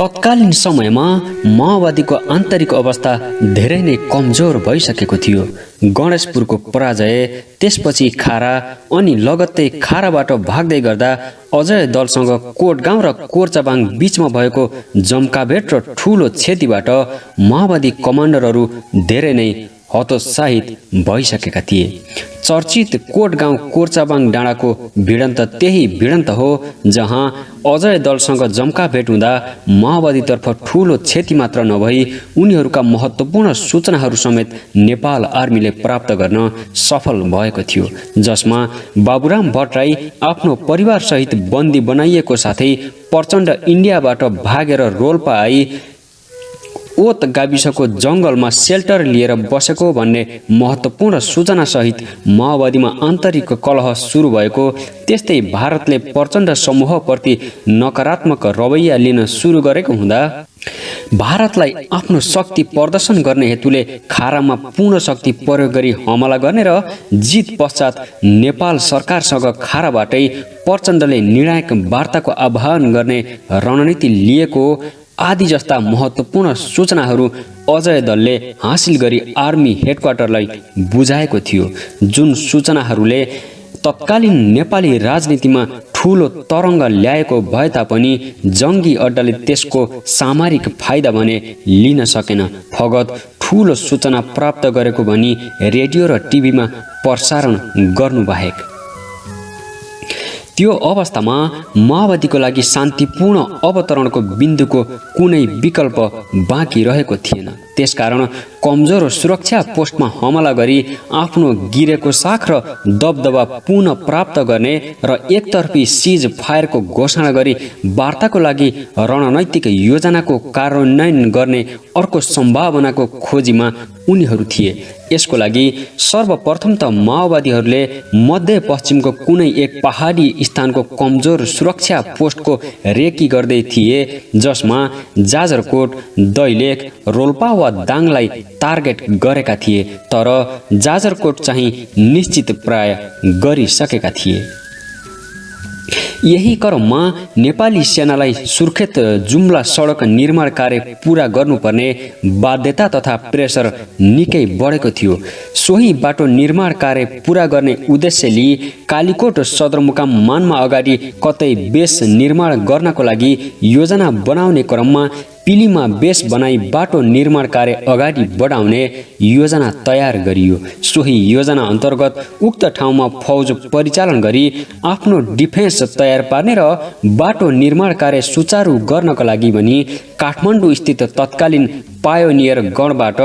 तत्कालीन समयमा माओवादीको आन्तरिक अवस्था धेरै नै कमजोर भइसकेको थियो। गणेशपुरको पराजय, त्यसपछि खारा अनि लगत्तै खाराबाट भाग्दै गर्दा अजय दलसँग कोटगाउँ र कोर्चाबाङ बीचमा भएको जम्काभेट र ठूलो क्षतिबाट माओवादी कमान्डरहरू धेरै नै हतोत्साहित भइसकेका थिए। चर्चित कोटगाउँ कोर्चाबाङ डाँडाको भिडन्त त्यही भिडन्त हो जहाँ अजय दलसँग जम्काभेट हुँदा माओवादीतर्फ ठूलो क्षति मात्र नभई उनीहरूका महत्त्वपूर्ण सूचनाहरू समेत नेपाल आर्मीले प्राप्त गर्न सफल भएको थियो, जसमा बाबुराम भट्टराई आफ्नो परिवारसहित बन्दी बनाइएको साथै प्रचण्ड इन्डियाबाट भागेर रोल्पा आई ओत गाविसको जङ्गलमा सेल्टर लिएर बसेको भन्ने महत्त्वपूर्ण सूचना सहित माओवादीमा आन्तरिक कलह सुरु भएको, त्यस्तै भारतले प्रचण्ड समूहप्रति नकारात्मक रवैया लिन सुरु गरेको हुँदा भारतलाई आफ्नो शक्ति प्रदर्शन गर्ने हेतुले खारामा पूर्ण शक्ति प्रयोग गरी हमला गर्ने र जित पश्चात नेपाल सरकारसँग खाराबाटै प्रचण्डले निर्णायक वार्ताको आह्वान गर्ने रणनीति लिएको आदि जस्ता महत्त्वपूर्ण सूचनाहरू अजय दलले हासिल गरी आर्मी हेडक्वार्टरलाई बुझाएको थियो, जुन सूचनाहरूले तत्कालीन नेपाली राजनीतिमा ठूलो तरङ्ग ल्याएको भए तापनि जङ्गी अड्डाले त्यसको सामरिक फाइदा भने लिन सकेन। फगत ठूलो सूचना प्राप्त गरेको भनी रेडियो र टिभीमा प्रसारण गर्नुबाहेक त्यो अवस्थामा माओवादीको लागि शान्तिपूर्ण अवतरणको बिन्दुको कुनै विकल्प बाँकी रहेको थिएन। त्यसकारण कमजोर सुरक्षा पोस्टमा हमला गरी आफ्नो गिरेको साख र दबदबा पुनः प्राप्त गर्ने र एकतर्फी सिज फायरको घोषणा गरी वार्ताको लागि रणनैतिक योजनाको कार्यान्वयन गर्ने अर्को सम्भावनाको खोजीमा उनीहरू थिए। यसको लागि सर्वप्रथम त माओवादीहरूले मध्यपश्चिमको कुनै एक पहाडी स्थानको कमजोर सुरक्षा पोस्टको रेकी गर्दै थिए, जसमा जाजरकोट, दैलेख, रोल्पा वा दाङलाई टार्गेट गरेका थिए, तर जाजरकोट चाहिँ निश्चित प्राय गरिसकेका थिए। यही क्रममा नेपाली सेनालाई सुर्खेत जुम्ला सडक निर्माण कार्य पूरा गर्नुपर्ने बाध्यता तथा प्रेसर निकै बढेको थियो। सोही बाटो निर्माण कार्य पूरा गर्ने उद्देश्य लिई कालीकोट सदरमुकाम मानमा अगाडि कतै बेस निर्माण गर्नको लागि योजना बनाउने क्रममा पिलीमा बेस बनाई बाटो निर्माण कार्य अगाडि बढाउने योजना तयार गरियो। सोही योजना अन्तर्गत उक्त ठाउँमा फौज परिचालन गरी आफ्नो डिफेन्स तयार पार्ने र बाटो निर्माण कार्य सुचारू गर्नका लागि भनी काठमाडौँ स्थित तत्कालीन पायोनियर गणबाट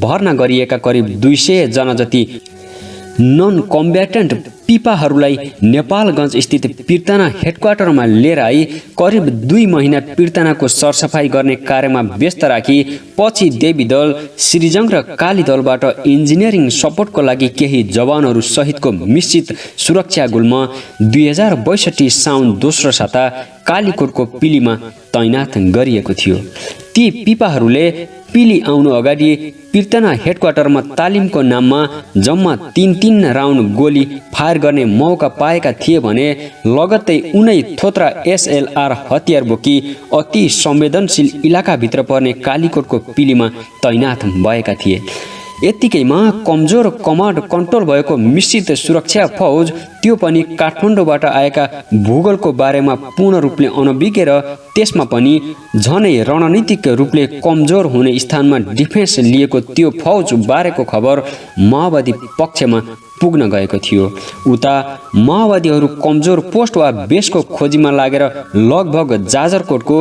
भर्ना गरिएका करिब 200 जना जति नन कम्ब्याटेन्ट पिपाहरूलाई नेपालगञ्ज स्थित पिर्ताना हेडक्वार्टरमा लिएर आई करिब 2 महिना पिर्तानाको सरसफाई गर्ने कार्यमा व्यस्त राखी पछि देवीदल, श्रीजङ र काली दलबाट इन्जिनियरिङ सपोर्टको लागि केही जवानहरू सहितको मिश्रित सुरक्षा गुल्म 2062 साउन 2 साता कालीकोटको पिलीमा तैनाथ गरिएको थियो। ती पिपाहरूले पिली आउनु अगाडि पिर्तना हेडक्वार्टरमा तालिमको नाममा जम्मा 3 राउन्ड गोली फायर गर्ने मौका पाएका थिए भने लगत्तै उनै थोत्रा SLR हतियार बोकी अति संवेदनशील इलाकाभित्र पर्ने कालीकोटको पिलीमा तैनाथ भएका थिए। यत्तिकैमा कमजोर कमान्ड कन्ट्रोल भएको मिश्रित सुरक्षा फौज, त्यो पनि काठमाडौँबाट आएका भूगोलको बारेमा पूर्ण रूपले अनभिज्ञ र त्यसमा पनि झनै रणनीतिक रूपले कमजोर हुने स्थानमा डिफेन्स लिएको त्यो फौज बारेको खबर माओवादी पक्षमा पुग्न गएको थियो। उता माओवादीहरू कमजोर पोस्ट वा बेसको खोजीमा लागेर लगभग जाजरकोटको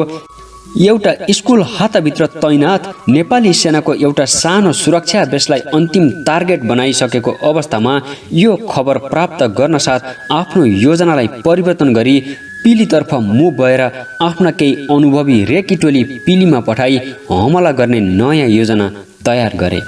एउटा स्कुल हाताभित्र तैनाथ नेपाली सेनाको एउटा सानो सुरक्षा बेसलाई अन्तिम टार्गेट बनाइसकेको अवस्थामा यो खबर प्राप्त गर्न साथ आफ्नो योजनालाई परिवर्तन गरी पिलीतर्फ मुभ भएर आफ्ना केही अनुभवी रेकी टोली पिलीमा पठाई हमला गर्ने नयाँ योजना तयार गरे।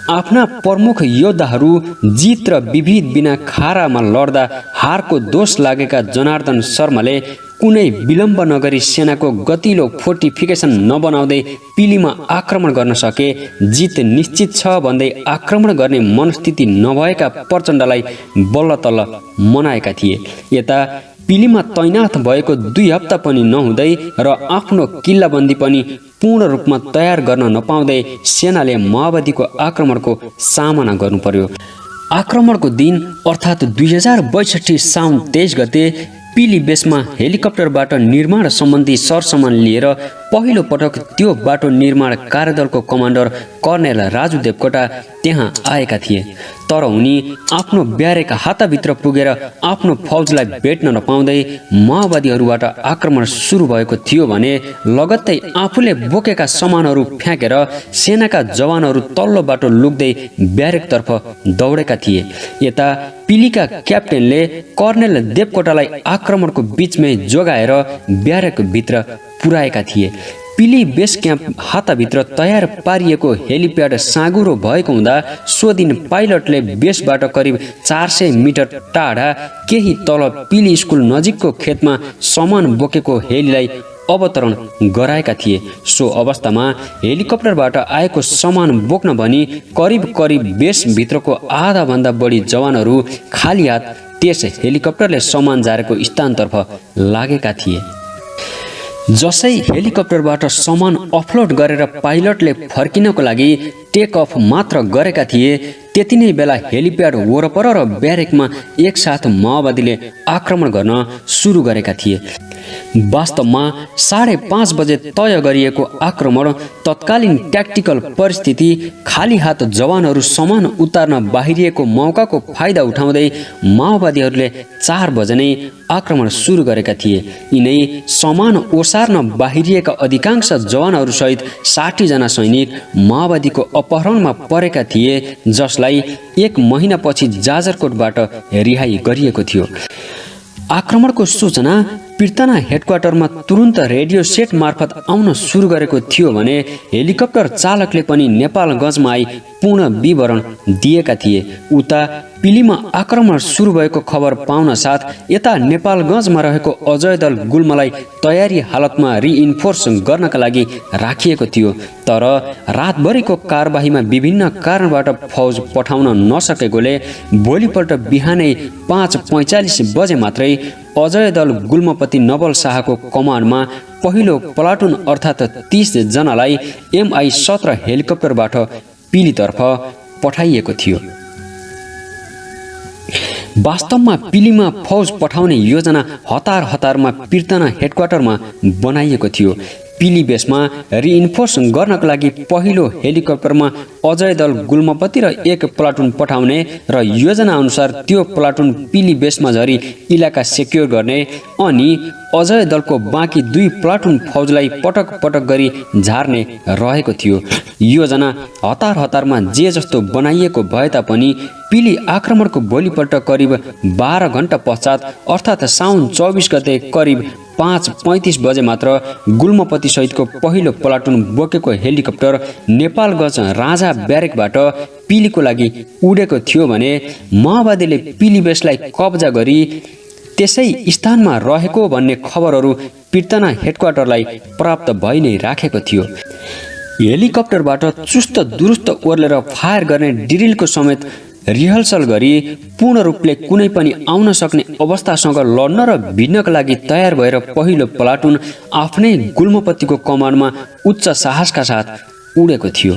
आफ्ना प्रमुख योद्धाहरू जित र विभेद बिना खारामा लड्दा हारको दोष लागेका जनार्दन शर्माले कुनै विलम्ब नगरी सेनाको गतिलो फोर्टिफिकेसन नबनाउँदै पिलीमा आक्रमण गर्न सके जित निश्चित छ भन्दै आक्रमण गर्ने मनस्थिति नभएका प्रचण्डलाई बल्ल तल्ल मनाएका थिए। यता पिलीमा तैनाथ भएको 2 हप्ता पनि नहुँदै र आफ्नो किल्लाबन्दी पनि पूर्ण रूपमा तयार गर्न नपाउँदै सेनाले माओवादीको आक्रमणको सामना गर्नु पर्यो। आक्रमणको दिन अर्थात् 2062 साउन 23 गते पिली बेसमा हेलिकप्टरबाट निर्माण सम्बन्धी सरसामान लिएर पहिलो पटक त्यो बाटो निर्माण कार्यदलको कमान्डर कर्नेल राजु देवकोटा त्यहाँ आएका थिए। तर उनी आफ्नो ब्यारेक हाताभित्र पुगेर आफ्नो फौजलाई भेट्न नपाउँदै माओवादीहरूबाट आक्रमण सुरु भएको थियो भने लगत्तै आफूले बोकेका सामानहरू फ्याँकेर सेनाका जवानहरू तल्लो बाटो लुक्दै ब्यारेकतर्फ दौडेका थिए। यता पिलीका क्याप्टेनले कर्नेल देवकोटालाई आक्रमणको बीचमै जोगाएर ब्यारेकभित्र पुर्याएका थिए। पिली बेस क्याम्प हाताभित्र तयार पारिएको हेलिप्याड साँगुरो भएको हुँदा सो दिन पाइलटले बेसबाट करिब 400 मिटर टाढा केही तल पिली स्कुल नजिकको खेतमा सामान बोकेको हेलीलाई अवतरण गराएका थिए। सो अवस्थामा हेलिकप्टरबाट आएको सामान बोक्न भनी करिब बेसभित्रको आधा भन्दा बढी जवानहरू खाली हात त्यस हेलिकप्टरले सामान झारेको स्थानतर्फ लागेका थिए। जसै हेलिकप्टरबाट सामान अफलोड गरेर पाइलटले फर्किनको लागि टेक अफ मात्र गरेका थिए, त्यति नै बेला हेलिप्याड वरपर र ब्यारेकमा एकसाथ माओवादीले आक्रमण गर्न सुरु गरेका थिए। वास्तवमा 5:30 बजे तय गरिएको आक्रमण तत्कालीन ट्याक्टिकल परिस्थिति खाली हात जवानहरू सामान उतार्न बाहिरिएको मौकाको फाइदा उठाउँदै माओवादीहरूले 4 बजे नै आक्रमण सुरु गरेका थिए। यिनै सामान ओसार्न बाहिरिएका अधिकांश जवानहरूसहित 60 जना सैनिक माओवादीको अपहरणमा परेका थिए, जसलाई 1 महिनापछि जाजरकोटबाट रिहाई गरिएको थियो। आक्रमणको सूचना पीर्तना हेडक्वार्टरमा तुरुन्त रेडियो सेट मार्फत आउन सुरु गरेको थियो भने हेलिकप्टर चालकले पनि नेपालगञ्जमा आई पूर्ण विवरण दिएका थिए। उता पिलीमा आक्रमण सुरु भएको खबर पाउन साथ यता नेपालगञ्जमा रहेको अजय दल गुल्मलाई तयारी हालतमा रिइन्फोर्स गर्नका लागि राखिएको थियो। तर रातभरिको कारबाहीमा विभिन्न कारणबाट फौज पठाउन नसकेकोले भोलिपल्ट बिहानै 5:45 बजे मात्रै अजय दल गुल्मपति नवल शाहको कमान्डमा पहिलो प्लाटुन अर्थात् 30 जनालाई MI-17 हेलिकप्टरबाट पिलीतर्फ पठाइएको थियो। वास्तवमा पिलीमा फौज पठाउने योजना हतारमा पीर्तना हेडक्वार्टरमा बनाइएको थियो। पिली बेसमा रिइन्फोर्स गर्नको लागि पहिलो हेलिकप्टरमा अजय दल गुल्मपति र 1 प्लाटुन पठाउने र योजना अनुसार त्यो प्लाटुन पिली बेसमा झरी इलाका सेक्योर गर्ने अनि अजय दलको बाँकी 2 प्लाटुन फौजलाई पटक गरी झार्ने रहेको थियो। योजना हतारमा जे जस्तो बनाइएको भए तापनि पिली आक्रमणको भोलिपल्ट करिब 12 घण्टा पश्चात अर्थात् साउन 24 गते करिब 5:35 बजे मात्र गुल्मपति सहितको पहिलो प्लाटुन बोकेको हेलिकप्टर नेपालगञ्ज राजा ब्यारेकबाट पिलीको लागि उडेको थियो भने माओवादीले पिली बेसलाई कब्जा गरी त्यसै स्थानमा रहेको भन्ने खबरहरू पीर्तना हेडक्वार्टरलाई प्राप्त भइ नै राखेको थियो। हेलिकप्टरबाट चुस्त दुरुस्त ओर्लेर फायर गर्ने ड्रिलको समेत रिहर्सल गरी पूर्ण रूपले कुनै पनि आउन सक्ने अवस्थासँग लड्न र भिड्नका लागि तयार भएर पहिलो प्लाटुन आफ्नै गुल्मपतिको कमान्डमा उच्च साहसका साथ उडेको थियो।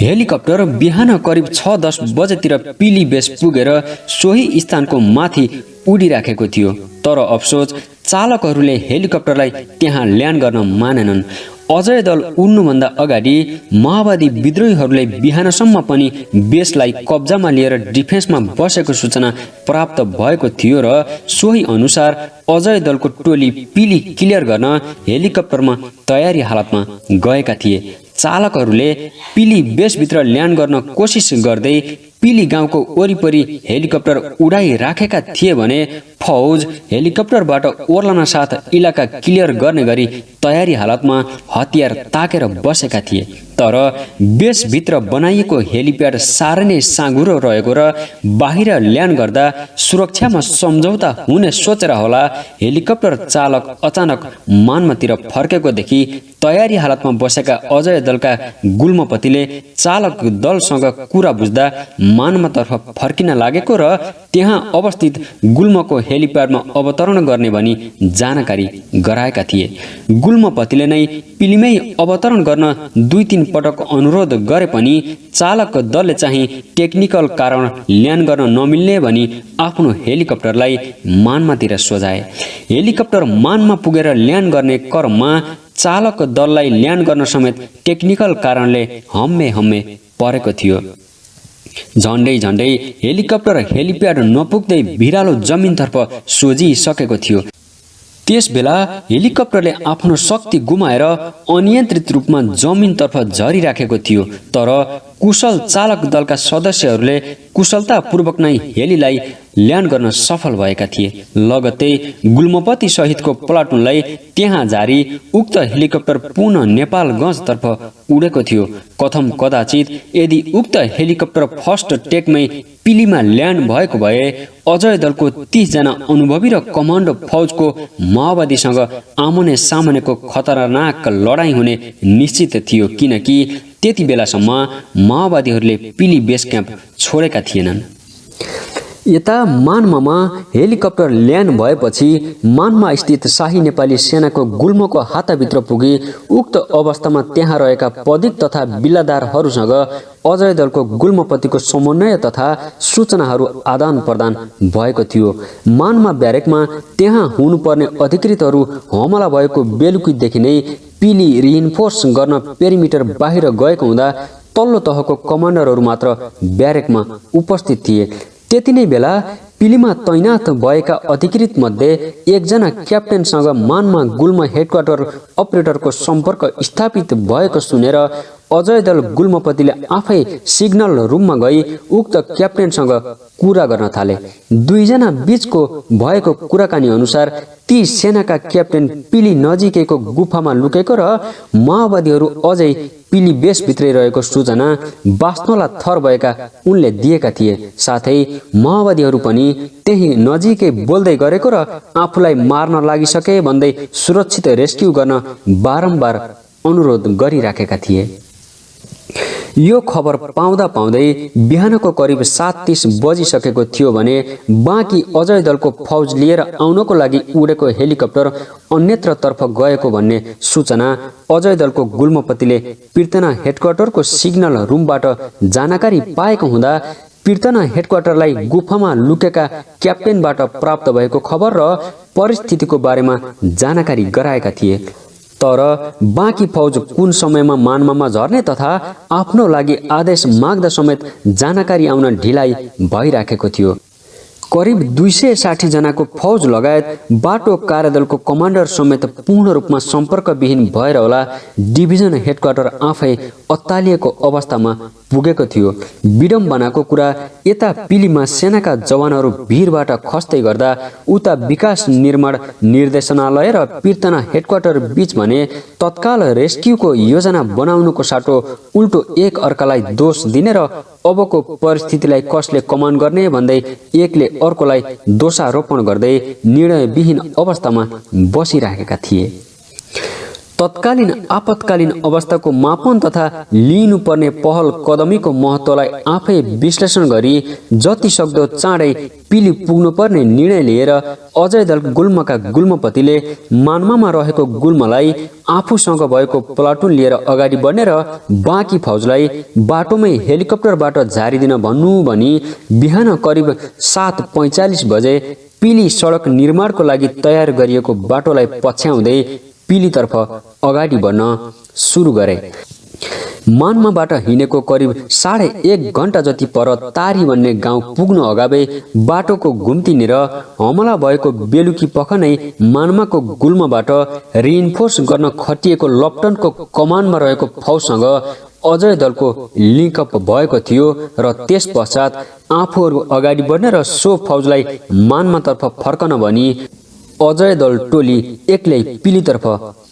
हेलिकप्टर बिहान करिब 6:10 बजेतिर पिली बेस पुगेर सोही स्थानको माथि उडिराखेको थियो। तर अफसोस चालकहरूले हेलिकप्टरलाई त्यहाँ ल्यान्ड गर्न मानेनन्। अजय दल उड्नुभन्दा अगाडि माओवादी विद्रोहीहरूले बिहानसम्म पनि बेसलाई कब्जामा लिएर डिफेन्समा बसेको सूचना प्राप्त भएको थियो र सोही अनुसार अजय दलको टोली पिली क्लियर गर्न हेलिकप्टरमा तयारी हालतमा गएका थिए। चालकहरूले पिली बेसभित्र ल्यान्ड गर्न कोसिस गर्दै पिली गाउँको वरिपरि हेलिकप्टर उडाइराखेका थिए भने फौज हेलिकप्टरबाट ओर्लन साथ इलाका क्लियर गर्ने गरी तयारी हालतमा हतियार ताकेर बसेका थिए। तर बेसभित्र बनाइएको हेलिप्याड साह्रै नै साँघुरो रहेको र बाहिर ल्यान्ड गर्दा सुरक्षामा सम्झौता हुने सोचेर होला हेलिकप्टर चालक अचानक मानमतिर फर्केको देखि तयारी हालतमा बसेका अजय दलका गुल्मपतिले चालक दलसँग कुरा बुझ्दा मानमतर्फ फर्किन लागेको र त्यहाँ अवस्थित गुल्मको हेलिप्याडमा अवतरण गर्ने भनी जानकारी गराएका थिए। गुल्मपतिले नै पिलीमै अवतरण गर्न 2-3 पटक अनुरोध गरे पनि चालक दलले चाहिँ टेक्निकल कारण ल्यान्ड गर्न नमिल्ने भनी आफ्नो हेलिकप्टरलाई मानमातिर सोझाए। हेलिकप्टर मानमा पुगेर ल्यान्ड गर्ने क्रममा चालक दललाई ल्यान्ड गर्न समेत टेक्निकल कारणले हम्मे परेको थियो। झन्डै हेलिकप्टर हेलिप्याड नपुग्दै भिरालो जमिनतर्फ सोझिसकेको थियो। त्यसबेला हेलिकप्टरले आफ्नो शक्ति गुमाएर अनियन्त्रित रूपमा जमिनतर्फ झरिराखेको थियो। तर कुशल चालक दलका सदस्यहरूले कुशलतापूर्वक नै हेलीलाई ल्यान्ड गर्न सफल भएका थिए। लगत्तै गुल्मपति सहितको प्लाटुनलाई त्यहाँ झारी उक्त हेलिकप्टर पुनः नेपालगञ्जतर्फ उडेको थियो। कथम कदाचित यदि उक्त हेलिकप्टर फर्स्ट टेकमै पिलीमा ल्यान्ड भएको भए अजय दलको 30 जना अनुभवी र कमान्डो फौजको माओवादीसँग आमने सामनेको खतरनाक लडाईँ हुने निश्चित थियो, किनकि त्यति बेलासम्म माओवादीहरूले पिली बेस क्याम्प छोडेका थिएनन्। यता मान्मामा हेलिकप्टर ल्यान्ड भएपछि मान्मा स्थित शाही नेपाली सेनाको गुल्मको हाताभित्र पुगी उक्त अवस्थामा त्यहाँ रहेका पदिक तथा बिल्लादारहरूसँग अजय दलको गुल्मपतिको समन्वय तथा सूचनाहरू आदान प्रदान भएको थियो। मान्मा ब्यारेकमा त्यहाँ हुनुपर्ने अधिकृतहरू हमला भएको बेलुकीदेखि नै पिली रिइन्फोर्स गर्न पेरिमिटर बाहिर गएको हुँदा तल्लो तहको कमान्डरहरू मात्र ब्यारेकमा उपस्थित थिए। त्यति नै बेला पिलीमा तैनात भएका अधिकृत मध्ये एकजना क्याप्टेनसँग मानमा गुल्म हेडक्वार्टर अपरेटरको सम्पर्क स्थापित भएको सुनेर अजय दल गुल्मपतिले आफै सिग्नल रुममा गई उक्त क्याप्टेनसँग कुरा गर्न थाले। दुईजना बीचको भएको कुराकानी अनुसार ती सेनाका क्याप्टेन पिली नजिकैको गुफामा लुकेको र माओवादीहरू अझै पिली बेसभित्रै रहेको सूचना बास्नोला थर भएका उनले दिएका थिए। साथै माओवादीहरू पनि त्यही नजिकै बोल्दै गरेको र आफूलाई मार्न लागिसके भन्दै सुरक्षित रेस्क्यु गर्न बारम्बार अनुरोध गरिराखेका थिए। यो खबर पाउँदा पाउँदै बिहानको करिब 7:30 बजिसकेको थियो भने बाँकी अजय दलको फौज लिएर आउनको लागि उडेको हेलिकप्टर अन्यत्रतर्फ गएको भन्ने सूचना अजय दलको गुल्मपतिले पीर्तना हेडक्वार्टरको सिग्नल रुमबाट जानकारी पाएको हुँदा पीर्तना हेडक्वार्टरलाई गुफामा लुकेका क्याप्टेनबाट प्राप्त भएको खबर र परिस्थितिको बारेमा जानकारी गराएका थिए। तर बाँकी फौज कुन समयमा मान्मामा झर्ने तथा आफ्नो लागि आदेश माग्दा समेत जानकारी आउन ढिलाइ भइराखेको थियो। करिब 260 जनाको फौज लगायत बाटो कार्यदलको कमान्डर समेत पूर्ण रूपमा सम्पर्कविहीन भएर होला डिभिजन हेडक्वार्टर आफै अत्तालिएको अवस्थामा पुगेको थियो। विडम्बनाको कुरा यता पिलीमा सेनाका जवानहरू भिरबाट खस्दै गर्दा उता विकास निर्माण निर्देशनालय र पीर्तना हेडक्वार्टर बीच भने तत्काल रेस्क्युको योजना बनाउनुको साटो उल्टो एक अर्कालाई दोष दिने र अबको परिस्थितिलाई कसले कमान्ड गर्ने भन्दै एकले अर्कोलाई दोषारोपण गर्दै निर्णयविहीन अवस्थामा बसिरहेका थिए। तत्कालीन आपतकालीन अवस्थाको मापन तथा लिनुपर्ने पहल कदमीको महत्त्वलाई आफै विश्लेषण गरी जति सक्दो चाँडै पिली पुग्नुपर्ने निर्णय लिएर अजय दल गुल्मका गुल्मपतिले मान्मामा रहेको गुल्मलाई आफूसँग भएको प्लाटुन लिएर अगाडि बढ्ने र बाँकी फौजलाई बाटोमै हेलिकप्टरबाट झारिदिन भन्नु भनी बिहान करिब 7:45 बजे पिली सडक निर्माणको लागि तयार गरिएको बाटोलाई पछ्याउँदै पिलीतर्फ अगाडि बढ्न सुरु गरे। मान्माबाट हिँडेको करिब 1.5 घण्टा जति पर तारी भन्ने गाउँ पुग्नु अगावै बाटोको घुम्तीनिर हमला भएको बेलुकी पख नै मान्माको गुल्मबाट रिइन्फोर्स गर्न खटिएको लप्टनको कमानमा रहेको फौजसँग अजय दलको लिङ्कअप भएको थियो र त्यस पश्चात आफूहरू अगाडि बढ्ने र सो फौजलाई मान्मातर्फ फर्कन भनी अजय दल टोली एक्लै पिलीतर्फ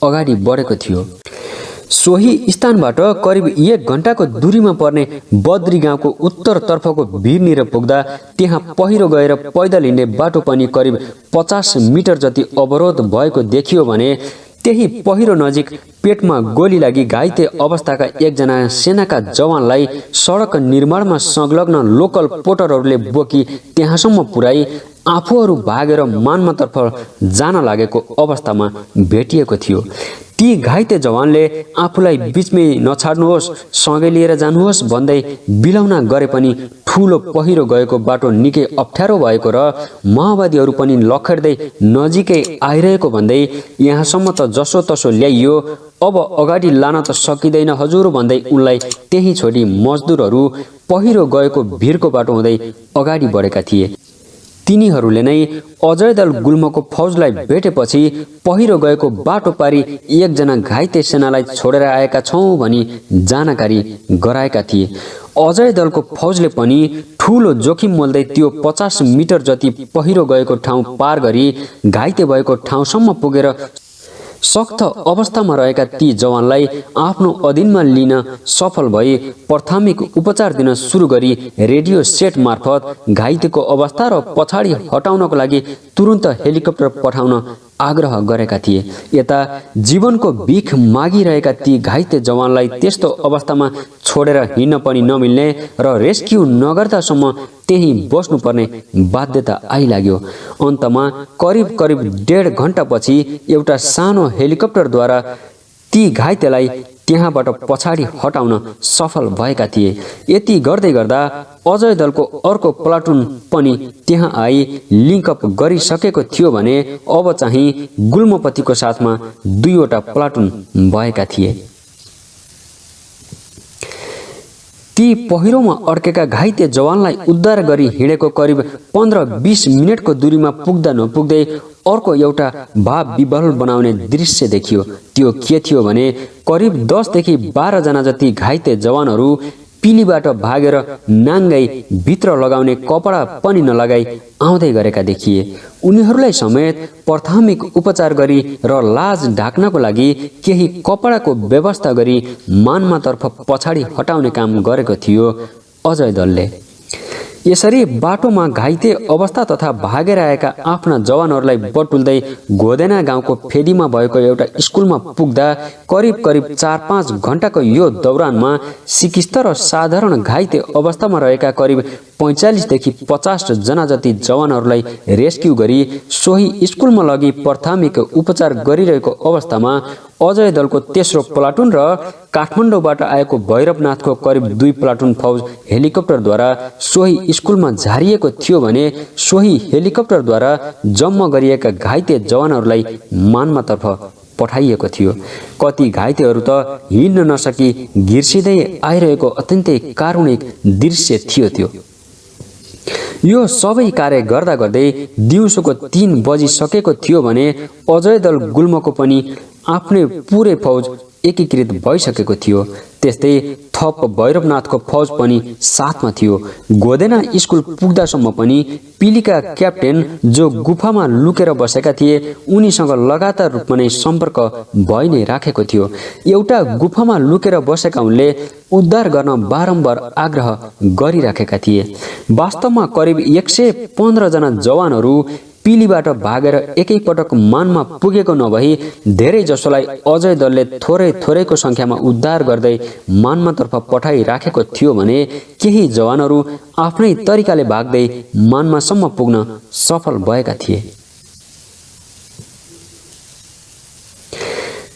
अगाडि बढेको थियो। सोही स्थानबाट करिब 1 घण्टाको दूरीमा पर्ने बद्री गाउँको उत्तरतर्फको भिरनिर पुग्दा त्यहाँ पहिरो गएर पैदल हिँड्ने बाटो पनि करिब 50 मिटर जति अवरोध भएको देखियो भने त्यही पहिरो नजिक पेटमा गोली लागि घाइते अवस्थाका एकजना सेनाका जवानलाई सडक निर्माणमा संलग्न लोकल पोर्टरहरूले बोकी त्यहाँसम्म पुर्याई आफूहरू भागेर मान्मातर्फ जान लागेको अवस्थामा भेटिएको थियो। ती घाइते जवानले आफूलाई बीचमै नछाड्नुहोस्, सँगै लिएर जानुहोस् भन्दै बिलाउन गरे पनि ठूलो पहिरो गएको बाटो निकै अप्ठ्यारो भएको र माओवादीहरू पनि लखेड्दै नजिकै आइरहेको भन्दै यहाँसम्म त जसो तसो ल्याइयो, अब अगाडि लान त सकिँदैन हजुर भन्दै उनलाई त्यही छोडी मजदुरहरू पहिरो गएको भिरको बाटो हुँदै अगाडि बढेका थिए। तिनीहरूले नै अजय दल गुल्मको फौजलाई भेटेपछि पहिरो गएको बाटो पारी एकजना घाइते सेनालाई छोडेर आएका छौं भनी जानकारी गराएका थिए। अजय दलको फौजले पनि ठूलो जोखिम मोल्दै त्यो 50 मिटर जति पहिरो गएको ठाउँ पार गरी घाइते भएको ठाउँसम्म पुगेर सख्त अवस्थामा रहेका ती जवानलाई आफ्नो अधीनमा लिन सफल भई प्राथमिक उपचार दिन सुरु गरी रेडियो सेट मार्फत घाइतेको अवस्था र पछाडि हटाउनको लागि तुरुन्त हेलिकप्टर पठाउन आग्रह गरेका थिए। यता जीवनको भीख मागिरहेका ती घाइते जवानलाई त्यस्तो अवस्थामा छोडेर हिँड्न पनि नमिल्ने र रेस्क्यु नगर्दासम्म त्यही बस्नुपर्ने बाध्यता आइलाग्यो। अन्तमा करिब 1.5 घण्टापछि एउटा सानो हेलिकप्टरद्वारा ती घाइतेलाई त्यहाँबाट पछाडि हटाउन सफल भएका थिए। यति गर्दै गर्दा अजय दलको अर्को प्लाटुन पनि त्यहाँ आई लिङ्कअप गरिसकेको थियो भने अब चाहिँ गुल्मपतिको साथमा 2वटा प्लाटुन भएका थिए। ती पहिरोमा अड्केका घाइते जवानलाई उद्धार गरी हिँडेको करिब 15-20 मिनटको दूरीमा पुग्दा नपुग्दै अर्को एउटा भाव विभल बनाउने दृश्य देखियो। त्यो के थियो भने करिब 10 देखि 12 जना जति घाइते जवानहरू पिलीबाट भागेर नाङ्गै भित्र लगाउने कपडा पनि नलगाई आउँदै गरेका देखिए। उनीहरूलाई समेत प्राथमिक उपचार गरी र लाज ढाक्नको लागि केही कपडाको व्यवस्था गरी मान्मातर्फ पछाडि हटाउने काम गरेको थियो अजय दलले। यसरी बाटोमा घाइते अवस्था तथा भागेर आएका आफ्ना जवानहरूलाई बटुल्दै घोदेना गाउँको फेदीमा भएको एउटा स्कुलमा पुग्दा करिब 4-5 घण्टाको यो दौरानमा सिकिस्त र साधारण घाइते अवस्थामा रहेका करिब 45 देखि 50 जना जति जवानहरूलाई रेस्क्यु गरी सोही स्कुलमा लगी प्राथमिक उपचार गरिरहेको अवस्थामा अजय दलको तेस्रो प्लाटुन र काठमाडौँबाट आएको भैरवनाथको करिब 2 प्लाटुन फौज हेलिकप्टरद्वारा सोही स्कुलमा झारिएको थियो भने सोही हेलिकप्टरद्वारा जम्मा गरिएका घाइते जवानहरूलाई मान्मातर्फ पठाइएको थियो। कति घाइतेहरू त हिँड्न नसकी घिर्सिँदै आइरहेको अत्यन्तै कारुणिक दृश्य थियो त्यो। यो सबै कार्य गर्दा गर्दै दिउँसोको 3 बजिसकेको थियो भने अजय दल गुल्मको पनि आफ्नै पुरै फौज एकीकृत भइसकेको थियो। त्यस्तै थप भैरवनाथको फौज पनि साथमा थियो। गोदेना स्कुल पुग्दासम्म पनि पिलीका क्याप्टेन जो गुफामा लुकेर बसेका थिए उनीसँग लगातार रूपमा नै सम्पर्क भइ नै राखेको थियो। एउटा गुफामा लुकेर बसेका उनले उद्धार गर्न बारम्बार आग्रह गरिराखेका थिए। वास्तवमा करिब 115 जना जवानहरू पिलीबाट भागेर एकैपटक मानमा पुगेको नभई धेरै जसोलाई अजय दलले थोरैको संख्यामा उद्धार गर्दै मानमातर्फ पठाइराखेको थियो भने केही जवानहरू आफ्नै तरिकाले भाग्दै मानमासम्म पुग्न सफल भएका थिए।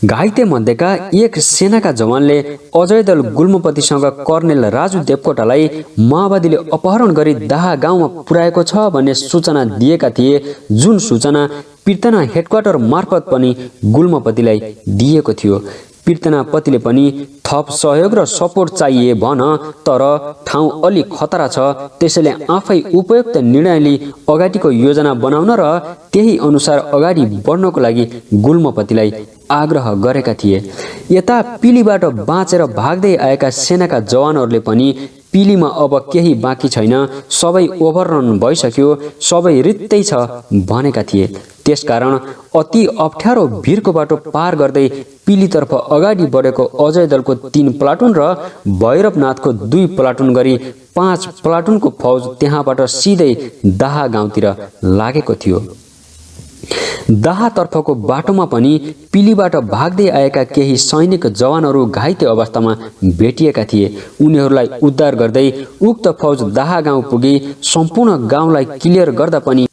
घाइते मध्येका एक सेनाका जवानले अजय दल गुल्मपतिसँग कर्णेल राजु देवकोटालाई माओवादीले अपहरण गरी दाहा गाउँमा पुर्याएको छ भन्ने सूचना दिएका थिए, जुन सूचना पीर्तना हेडक्वार्टर मार्फत पनि गुल्मपतिलाई दिएको थियो। पीर्तनापतिले पनि थप सहयोग र सपोर्ट चाहिए भन, तर ठाउँ अलि खतरा छ, त्यसैले आफै उपयुक्त निर्णय लिई अगाडिको योजना बनाउन र त्यही अनुसार अगाडि बढ्नको लागि गुल्मपतिलाई आग्रह गरेका थिए। यता पिलीबाट बाँचेर भाग्दै आएका सेनाका जवानहरूले पनि पिलीमा अब केही बाँकी छैन, सबै ओभररन भइसक्यो, सबै रित्तै छ भनेका थिए। त्यसकारण अति अप्ठ्यारो भिरको बाटो पार गर्दै पिलीतर्फ अगाडि बढेको अजय दलको 3 प्लाटुन र भैरवनाथको 2 प्लाटुन गरी 5 प्लाटुनको फौज त्यहाँबाट सिधै दाहा गाउँतिर लागेको थियो। दाहातर्फको बाटोमा पनि पिलीबाट भाग्दै आएका केही सैनिक जवानहरू घाइते अवस्थामा भेटिएका थिए। उनीहरूलाई उद्धार गर्दै उक्त फौज दाहा गाउँ पुगी सम्पूर्ण गाउँलाई क्लियर गर्दा पनि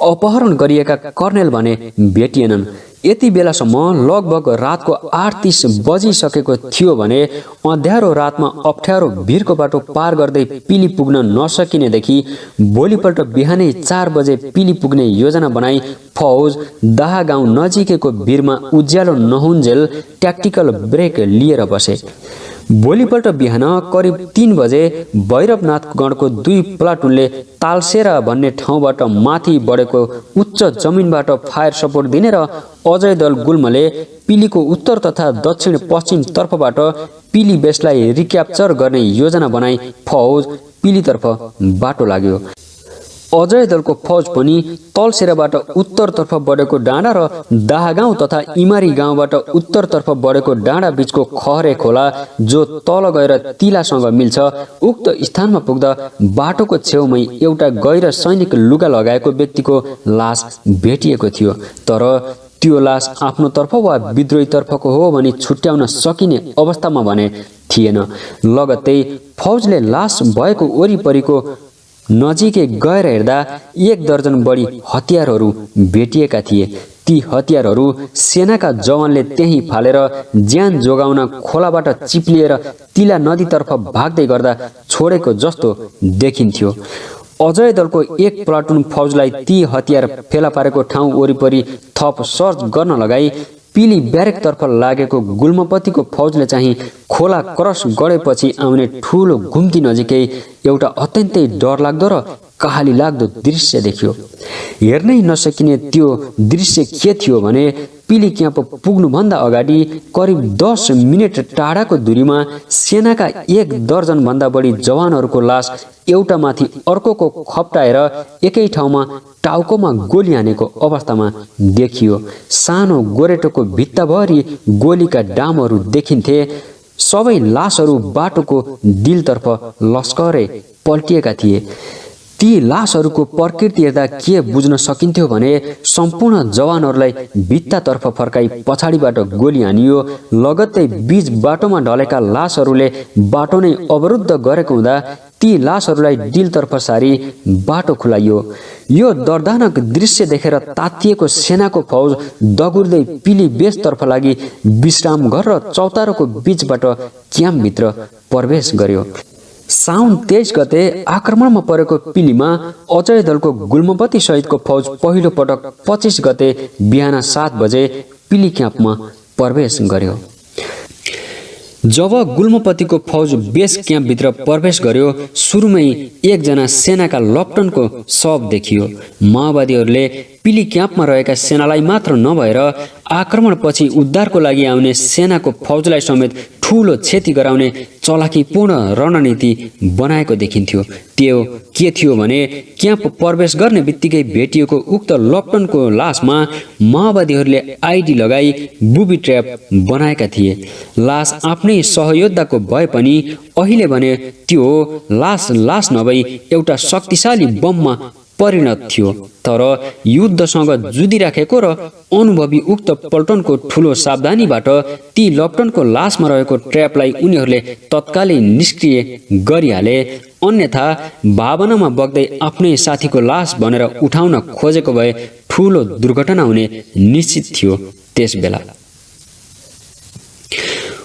अपहरण गरिएका कर्नेल भने भेटिएनन्। यति बेलासम्म लगभग रातको 8:30 बजिसकेको थियो भने अँध्यारो रातमा अप्ठ्यारो भिरको बाटो पार गर्दै पिली पुग्न नसकिनेदेखि भोलिपल्ट बिहानै 4 बजे पिली पुग्ने योजना बनाई फौज दाहा गाउँ नजिकैको भिरमा उज्यालो नहुन्जेल ट्याक्टिकल ब्रेक लिएर बसे। भोलिपल्ट बिहान करिब 3 बजे भैरवनाथ गणको 2 प्लाटुनले तालसेरा भन्ने ठाउँबाट माथि बढेको उच्च जमिनबाट फायर सपोर्ट दिने र अजय दल गुल्मले पिलीको उत्तर तथा दक्षिण पश्चिम तर्फबाट पिली बेसलाई रिक्याप्चर गर्ने योजना बनाई फौज पिलीतर्फ बाटो लाग्यो। अजय दलको फौज पनि तलसेराबाट उत्तरतर्फ बढेको डाँडा र दाहागाउँ तथा इमारी गाउँबाट उत्तरतर्फ बढेको डाँडा बीचको खहरे खोला जो तल गएर तिलासँग मिल्छ उक्त स्थानमा पुग्दा बाटोको छेउमै एउटा गैर सैनिक लुगा लगाएको व्यक्तिको लास भेटिएको थियो। तर त्यो लास आफ्नो तर्फ वा विद्रोही तर्फको हो भनी छुट्याउन सकिने अवस्थामा भने थिएन। लगत्तै फौजले लास भएको वरिपरिको नजिकै गएर हेर्दा 1 दर्जन बढी हतियारहरू भेटिएका थिए। ती हतियारहरू सेनाका जवानले त्यही फालेर ज्यान जोगाउन खोलाबाट चिप्लिएर तिला नदीतर्फ भाग्दै गर्दा छोडेको जस्तो देखिन्थ्यो। अजय दलको 1 प्लाटुन फौजलाई ती हतियार फेला पारेको ठाउँ वरिपरि थप सर्च गर्न लगाई पिली ब्यारेकतर्फ लागेको गुल्मपतिको फौजले चाहिँ खोला क्रस गरेपछि आउने ठूलो घुम्ती नजिकै एउटा अत्यन्तै डरलाग्दो र कहाली लाग्दो दृश्य देख्यो। हेर्नै नसकिने त्यो दृश्य के थियो भने पिली क्याम्प पुग्नुभन्दा अगाडि करिब 10 मिनेट टाढाको दूरीमा सेनाका 1 दर्जन भन्दा बढी जवानहरूको लास एउटा माथि अर्कोको खप्टाएर एकै ठाउँमा टाउकोमा गोली हानेको अवस्थामा देखियो। सानो गोरेटोको भित्ताभरि गोलीका डामहरू देखिन्थे। सबै लासहरू बाटोको दिलतर्फ लस्करै पल्टिएका थिए। ती लासहरूको प्रकृति हेर्दा के बुझ्न सकिन्थ्यो भने सम्पूर्ण जवानहरूलाई भित्तातर्फ फर्काई पछाडिबाट गोली हानियो। लगत्तै बीच बाटोमा ढलेका लासहरूले बाटो नै अवरुद्ध गरेको हुँदा ती लासहरूलाई दिलतर्फ सारी बाटो खुलाइयो। यो दर्दनाक दृश्य देखेर तातिएको सेनाको फौज दगुर्दै पिली बेसतर्फ लागि विश्राम घर र चौतारोको बीचबाट क्याम्पभित्र प्रवेश गर्यो। साउन 23 गते आक्रमणमा परेको पिलीमा अजय दलको गुल्मपति सहितको फौज पहिलो पटक 25 गते बिहान 7 बजे पिली क्याम्पमा प्रवेश गर्यो। जब गुल्मपतिको फौज बेस क्याम्पभित्र प्रवेश गर्यो सुरुमै एकजना सेनाका लप्टनको शव देखियो। माओवादीहरूले पिली क्याम्पमा रहेका सेनालाई मात्र नभएर आक्रमणपछि उद्धारको लागि आउने सेनाको फौजलाई समेत ठूलो क्षति गराउने चलाकीपूर्ण रणनीति बनाएको देखिन्थ्यो। त्यो के थियो भने क्याम्प प्रवेश गर्ने बित्तिकै भेटिएको उक्त लप्टनको लासमा माओवादीहरूले आइडी लगाई बुबी ट्र्याप बनाएका थिए। लास आफ्नै सहयोद्धाको भए पनि अहिले भने त्यो लास नभई एउटा शक्तिशाली बममा परिणत थियो। तर युद्धसँग जुधिराखेको र अनुभवी उक्त पल्टनको ठूलो सावधानीबाट ती लप्टनको लासमा रहेको ट्र्यापलाई उनीहरूले तत्कालै निष्क्रिय गरिहाले। अन्यथा भावनामा बग्दै आफ्नै साथीको लास भनेर उठाउन खोजेको भए ठूलो दुर्घटना हुने निश्चित थियो। त्यसबेला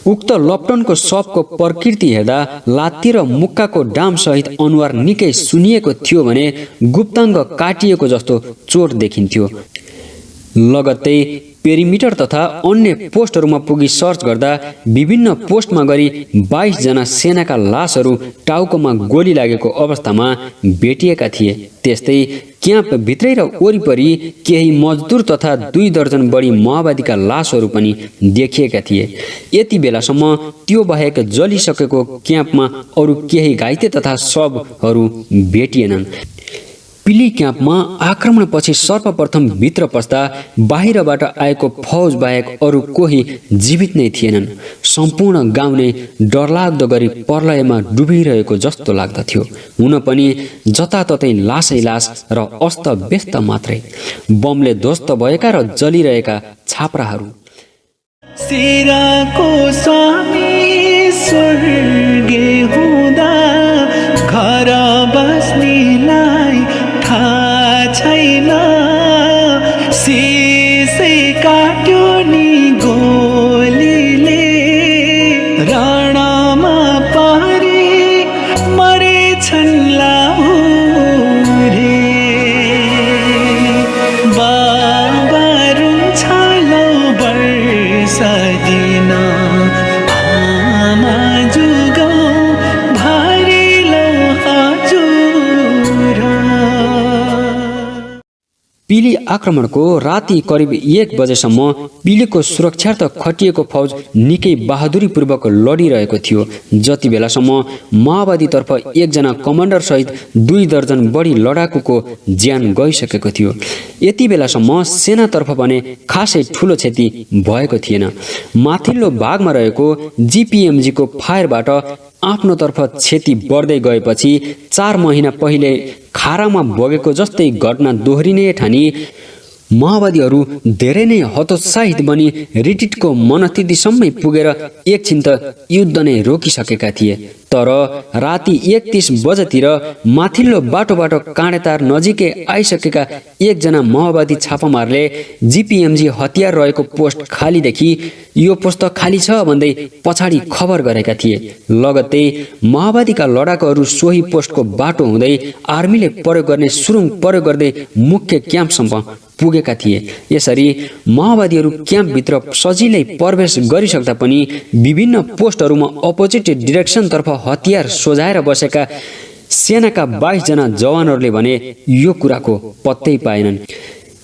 उक्त लप्टनको शवको प्रकृति हेर्दा लात्ती र मुक्काको डाम सहित अनुहार निकै सुनिएको थियो भने गुप्ताङ्ग काटिएको जस्तो चोट देखिन्थ्यो। लगत्तै पेरिमिटर तथा अन्य पोस्टहरूमा पुगी सर्च गर्दा विभिन्न पोस्टमा गरी 22 जना सेनाका लासहरू टाउकोमा गोली लागेको अवस्थामा भेटिएका थिए। त्यस्तै क्याम्प भित्रै र वरिपरि केही मजदुर तथा 2 दर्जन बढी माओवादीका लासहरू पनि देखिएका थिए। यति बेलासम्म त्यो बाहेक जलिसकेको क्याम्पमा अरू केही घाइते तथा शवहरू भेटिएनन्। पिली क्याम्पमा आक्रमणपछि सर्वप्रथम भित्र पस्दा बाहिरबाट आएको फौज बाहेक अरू कोही जीवित नै थिएनन्। सम्पूर्ण गाउँ नै डरलाग्दो गरी प्रलयमा डुबिरहेको जस्तो लाग्दथ्यो। हुन पनि जताततै लासै लास र अस्त व्यस्त मात्रै, बमले ध्वस्त भएका र जलिरहेका छाप्राहरू। सिराको स्वामी स्वर्गे हुँदा घर बस्नेलाई थाहा छैन, सिसै काट्यो नि गोलीले, रणमा पारी मरेछन् लाहुरे, बाबा रुन्छ लौ वर्षदिन, आमा जुगाउ भारी लौ हजुर। पिली आक्रमणको राति करिब 1 बजेसम्म पिलीको सुरक्षार्थ खटिएको फौज निकै बहादुरीपूर्वक लडिरहेको थियो। जति बेलासम्म माओवादीतर्फ 1 जना कमान्डर सहित 2 दर्जन बढी लडाकुको ज्यान गइसकेको थियो। यति बेलासम्म सेनातर्फ भने खासै ठूलो क्षति भएको थिएन। माथिल्लो भागमा रहेको जीपीएमजीको फायरबाट आफ्नो तर्फ क्षति बढ्दै गएपछि 4 महिना पहिले खारामा बगेको जस्तै घटना दोहोरिने ठानी माओवादीहरू धेरै नै हतोत्साहित बनी रिट्रिटको मनस्थितिसम्मै पुगेर एकछिन त युद्ध नै रोकिसकेका थिए। तर राति 1:30 बजेतिर माथिल्लो बाटोबाट काँडेतार नजिकै आइसकेका 1 जना माओवादी छापामारले जीपीएमजी हतियार रहेको पोस्ट खाली देखि यो पोस्ट त खाली छ भन्दै पछाडि खबर गरेका थिए। लगत्तै माओवादीका लडाकुहरू सोही पोस्टको बाटो हुँदै आर्मीले प्रयोग गर्ने सुरुङ प्रयोग गर्दै मुख्य क्याम्पसम्म पुगेका थिए। यसरी माओवादीहरू क्याम्पभित्र सजिलै प्रवेश गरिसक्दा पनि विभिन्न पोस्टहरूमा अपोजिट डिरेक्सनतर्फ हतियार सोझाएर बसेका सेनाका 22 जना जवानहरूले भने यो कुराको पत्तै पाएनन्।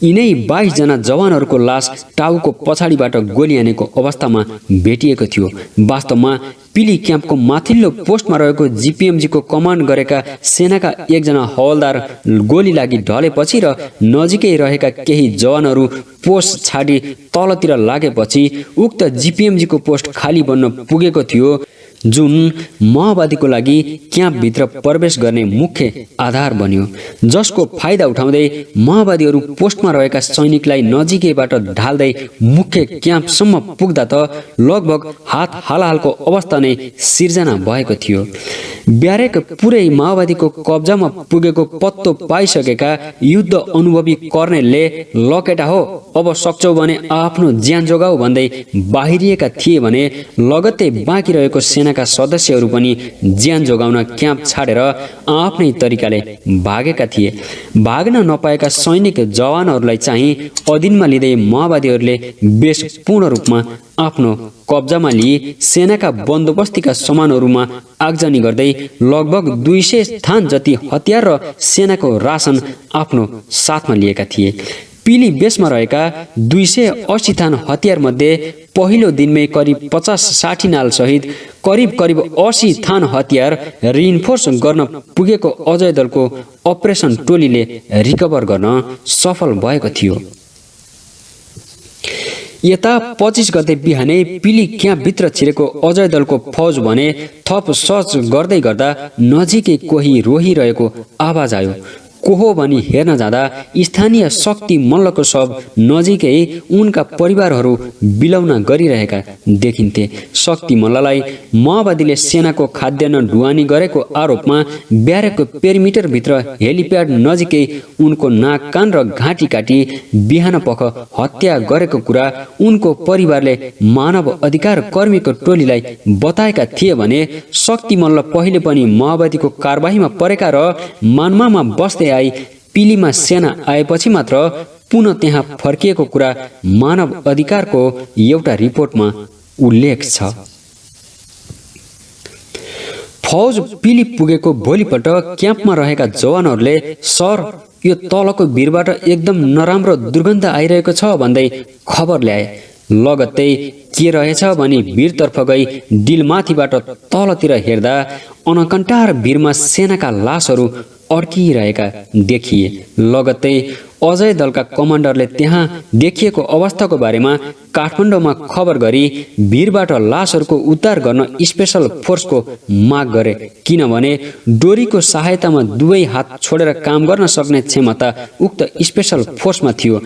यिनै 22 जना जवानहरूको लास टाउको पछाडिबाट गोली हानेको अवस्थामा भेटिएको थियो। वास्तवमा पिली क्याम्पको माथिल्लो पोस्टमा रहेको जीपीएमजीको कमान्ड गरेका सेनाका 1 जना हवलदार गोली लागि ढलेपछि र नजिकै रहेका केही जवानहरू पोस्ट छाडी तलतिर लागेपछि उक्त जीपीएमजीको पोस्ट खाली बन्न पुगेको थियो, जुन माओवादीको लागि क्याम्पभित्र प्रवेश गर्ने मुख्य आधार बन्यो। जसको फाइदा उठाउँदै माओवादीहरू पोस्टमा रहेका सैनिकलाई नजिकैबाट ढाल्दै मुख्य क्याम्पसम्म पुग्दा त लगभग हात हालहालको अवस्था नै सिर्जना भएको थियो। ब्यारेक पुरै माओवादीको कब्जामा पुगेको पत्तो पाइसकेका युद्ध अनुभवी कर्नेलले लकेटा हो, अब सक्छौ भने आफ्नो ज्यान जोगाऊ भन्दै बाहिरिएका थिए भने लगत्तै बाँकी रहेको सेनाका सदस्यहरू पनि ज्यान जोगाउन क्याम्प छाडेर आफ्नै तरिकाले भागेका थिए। भाग्न नपाएका सैनिक जवानहरूलाई चाहिँ अधीनमा लिँदै माओवादीहरूले बेस पूर्ण रूपमा आफ्नो कब्जामा लिए सेनाका बन्दोबस्तीका सामानहरूमा आगजनी गर्दै लगभग 200 स्थान जति हतियार र सेनाको रासन आफ्नो साथमा लिएका थिए। पिली बेसमा रहेका 280 थान हतियार मध्ये पहिलो दिनमै करिब 50-60 नाल सहित करिब 80 थान हतियार रिइन्फोर्स गर्न पुगेको अजय दलको अपरेसन टोलीले रिकभर गर्न सफल भएको थियो। यता 25 गते बिहानै पिली क्याम्पभित्र छिरेको अजय दलको फौज भने थप सर्च गर्दै गर्दा नजिकै कोही रोहिरहेको आवाज आयो। को हो भनी हेर्न जाँदा स्थानीय शक्ति मल्लको शव नजिकै उनका परिवारहरू बिलौना गरिरहेका देखिन्थे। शक्ति मल्ललाई माओवादीले सेनाको खाद्यान्न ढुवानी गरेको आरोपमा ब्यारेकको पेरिमिटरभित्र हेलिप्याड नजिकै उनको नाक कान र घाँटी काटी बिहान पख हत्या गरेको कुरा उनको परिवारले मानव अधिकार कर्मीको टोलीलाई बताएका थिए भने शक्ति मल्ल पहिले पनि माओवादीको कारबाहीमा परेका र मान्मामा बस्दै आई पिलीमा सेना आएपछि मात्र पुनः त्यहाँ फर्किएको कुरा मानव अधिकारको एउटा रिपोर्टमा उल्लेख छ। फौज पिली पुगेको भोलिपल्ट क्याम्पमा रहेका जवानहरूले सर यो तलको भिरबाट एकदम नराम्रो दुर्गन्ध आइरहेको छ भन्दै खबर ल्याए। लगत्तै के रहेछ भनी भिरतर्फ गई डिलमाथिबाट तलतिर हेर्दा अनकन्टार भिरमा सेनाका लासहरू अड्किरहेका देखिए। लगत्तै अजय दलका कमान्डरले त्यहाँ देखिएको अवस्थाको बारेमा काठमाडौँमा खबर गरी भिरबाट लासहरूको उद्धार गर्न स्पेशल फोर्सको माग गरे, किनभने डोरीको सहायतामा दुवै हात छोडेर काम गर्न सक्ने क्षमता उक्त स्पेशल फोर्समा थियो।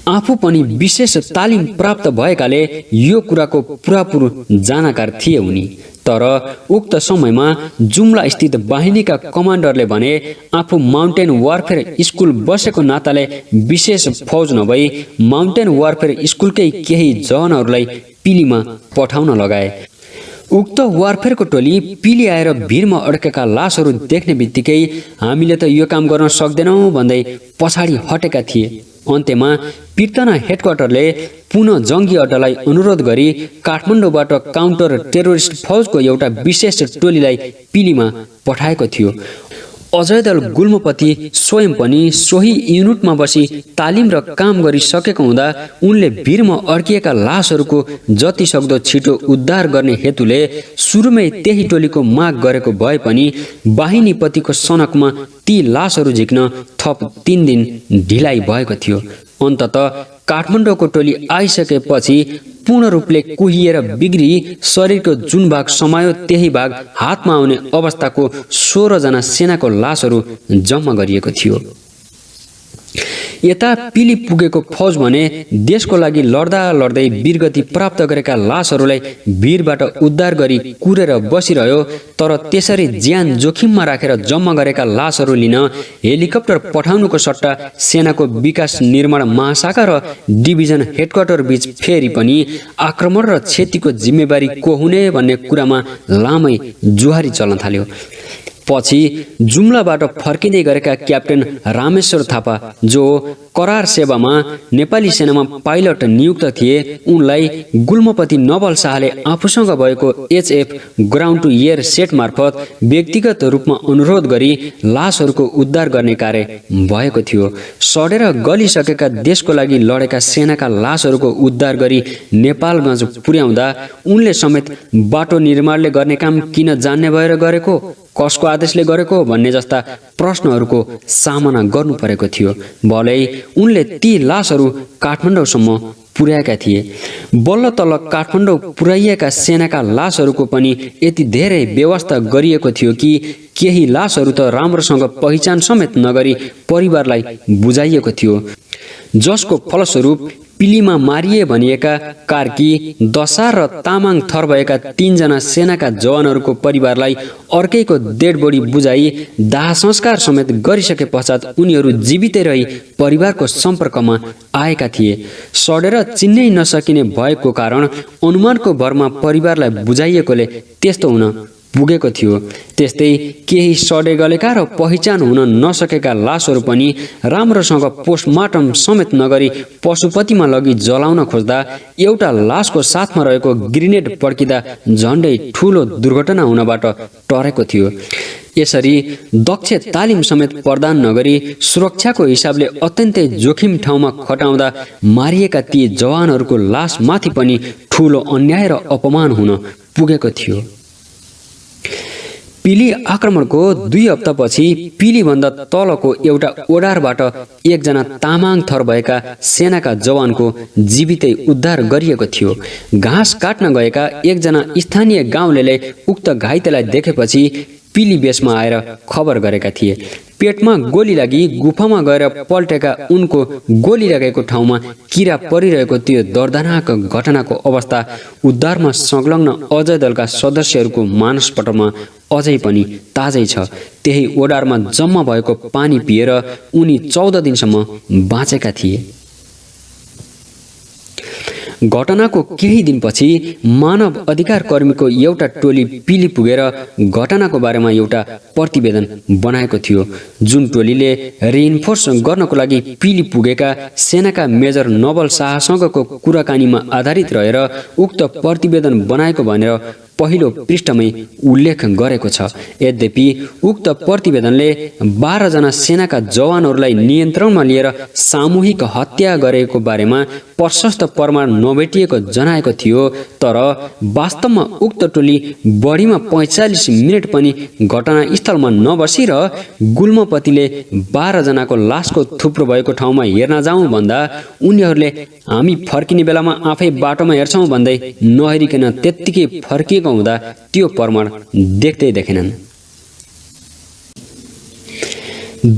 आफू पनि विशेष तालिम प्राप्त भएकाले यो कुराको पुरापुर जानकार थिए उनी। तर उक्त समयमा जुम्ला स्थित बाहिनीका कमान्डरले भने आफू माउन्टेन वारफेयर स्कुल बसेको नाताले विशेष फौज नभई माउन्टेन वारफेयर स्कुलकै केही जवानहरूलाई पिलीमा पठाउन लगाए। उक्त वारफेयरको टोली पिली आएर भिरमा अड्केका लासहरू देख्ने बित्तिकै हामीले त यो काम गर्न सक्दैनौँ भन्दै पछाडि हटेका थिए। अन्त्यमा पीर्तना हेडक्वार्टरले पुनः जङ्गी अड्डालाई अनुरोध गरी काठमाडौँबाट काउन्टर टेरोरिस्ट फौजको एउटा विशेष टोलीलाई पिलीमा पठाएको थियो। अजय दल गुल्मपति स्वयं पनि सोही युनिटमा बसी तालिम र काम गरिसकेको हुँदा उनले भिरमा अड्किएका लासहरूको जति सक्दो छिटो उद्धार गर्ने हेतुले सुरुमै त्यही टोलीको माग गरेको भए पनि बाहिनीपतिको सनकमा ती लासहरू झिक्न थप 3 दिन ढिलाइ भएको थियो। अन्ततः काठमाडौँको टोली आइसकेपछि पूर्ण रूपले कुहिएर बिग्री शरीरको जुन भाग समायो त्यही भाग हातमा आउने अवस्थाको 16 जना सेनाको लासहरू जम्मा गरिएको थियो। यता पिली पुगेको फौज भने देशको लागि लड्दा लड्दै वीरगति प्राप्त गरेका लासहरूलाई भिरबाट उद्धार गरी कुरेर बसिरह्यो। तर त्यसरी ज्यान जोखिममा राखेर जम्मा गरेका लासहरू लिन हेलिकप्टर पठाउनुको सट्टा सेनाको विकास निर्माण महाशाखा र डिभिजन हेडक्वार्टर बीच फेरि पनि आक्रमण र क्षतिको जिम्मेवारी को हुने भन्ने कुरामा लामै जुहारी चल्न थाल्यो। पछि जुम्लाबाट फर्किँदै गरेका क्याप्टेन रामेश्वर थापा, जो करार सेवामा नेपाली सेनामा पाइलट नियुक्त थिए, उनलाई गुल्मपति नवल शाहले आफूसँग भएको HF ground to air set मार्फत व्यक्तिगत रूपमा अनुरोध गरी लासहरूको उद्धार गर्ने कार्य भएको थियो। सडेर गलिसकेका देशको लागि लडेका सेनाका लासहरूको उद्धार गरी नेपालगञ्ज पुर्याउँदा उनले समेत बाटो निर्माणले गर्ने काम किन जान्ने भएर गरेको, कसको आदेशले गरेको भन्ने जस्ता प्रश्नहरूको सामना गर्नु परेको थियो। भलै उनले ती लासहरू काठमाडौँसम्म पुर्याएका थिए। बल्ल तल्ल काठमाडौँ पुर्याइएका सेनाका लासहरूको पनि यति धेरै व्यवस्था गरिएको थियो कि केही लासहरू त राम्रोसँग पहिचान समेत नगरी परिवारलाई बुझाइएको थियो, जसको फलस्वरूप पिलीमा मारिए भनिएका कार्की, दसार र तामाङ थर भएका 3 जना सेनाका जवानहरूको परिवारलाई अर्कैको डेड बडी बुझाई दाह संस्कार समेत गरिसके पश्चात उनीहरू जीवितै रही परिवारको सम्पर्कमा आएका थिए। सडेर चिन्नै नसकिने भएको कारण अनुमानको भरमा परिवारलाई बुझाइएकोले त्यस्तो हुन पुगेको थियो। त्यस्तै केही सडे गलेका र पहिचान हुन नसकेका लासहरू पनि राम्रोसँग पोस्टमार्टम समेत नगरी पशुपतिमा लगी जलाउन खोज्दा एउटा लासको साथमा रहेको ग्रेनेड पड्किँदा झन्डै ठूलो दुर्घटना हुनबाट टरेको थियो। यसरी दक्ष तालिम समेत प्रदान नगरी सुरक्षाको हिसाबले अत्यन्तै जोखिम ठाउँमा खटाउँदा मारिएका ती जवानहरूको लास माथि पनि ठूलो अन्याय र अपमान हुन पुगेको थियो। पिली आक्रमणको 2 हप्तापछि पिलीभन्दा तलको एउटा ओडारबाट 1 जना तामाङ थर भएका सेनाका जवानको जीवितै उद्धार गरिएको थियो। घाँस काट्न गएका 1 जना स्थानीय गाउँलेले उक्त घाइतेलाई देखेपछि पिली बेसमा आएर खबर गरेका थिए। पेटमा गोली लागि गुफामा गएर पल्टेका उनको गोली लागेको ठाउँमा किरा परिरहेको त्यो दर्दनाक घटनाको अवस्था उद्धारमा संलग्न अजय दलका सदस्यहरूको मानसपटलमा अझै पनि ताजै छ। त्यही ओडारमा जम्मा भएको पानी पिएर उनी 14 दिनसम्म बाँचेका थिए। घटनाको केही दिनपछि मानव अधिकार कर्मीको एउटा टोली पिली पुगेर घटनाको बारेमा एउटा प्रतिवेदन बनाएको थियो, जुन टोलीले रिइन्फोर्स गर्नको लागि पिली पुगेका सेनाका मेजर नवल शाहसँगको कुराकानीमा आधारित रहेर उक्त प्रतिवेदन बनाएको भनेर पहिलो पृष्ठमै उल्लेख गरेको छ। यद्यपि उक्त प्रतिवेदनले 12 जना सेनाका जवानहरूलाई नियन्त्रणमा लिएर सामूहिक हत्या गरेको बारेमा प्रशस्त प्रमाण नभेटिएको जनाएको थियो। तर वास्तवमा उक्त टोली बढीमा 45 मिनेट पनि घटनास्थलमा नबसी र गुल्मपतिले 12 जनाको लासको थुप्रो भएको ठाउँमा हेर्न जाउँ भन्दा उनीहरूले हामी फर्किने बेलामा आफै बाटोमा हेर्छौँ भन्दै नहेरिकन त्यत्तिकै फर्किएको हुँदा त्यो प्रमाण देख्दै देखेनन्।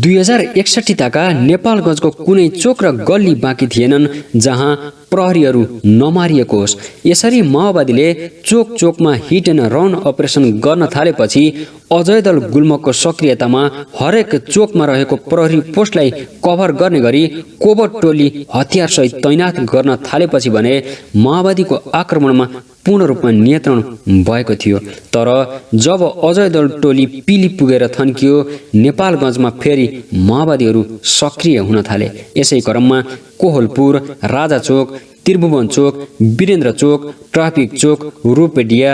2061 ताका नेपालगञ्जको कुनै चोक र गल्ली बाँकी थिएनन् जहाँ प्रहरीहरू नमारिएको होस्। यसरी माओवादीले चोक चोकमा हिट एन्ड रन अपरेसन गर्न थालेपछि अजय दल गुल्मको सक्रियतामा हरेक चोकमा रहेको प्रहरी पोस्टलाई कभर गर्ने गरी कोबर टोली हतियारसहित तैनात गर्न थालेपछि भने माओवादीको आक्रमणमा पूर्ण रूपमा नियन्त्रण भएको थियो। तर जब अजय दल टोली पिली पुगेर थन्कियो, नेपालगञ्जमा फेरि माओवादीहरू सक्रिय हुन थाले। यसै क्रममा कोहलपुर, राजाचोक, त्रिभुवन चोक, वीरेन्द्र चोक, ट्राफिक चोक, रूपेडिया,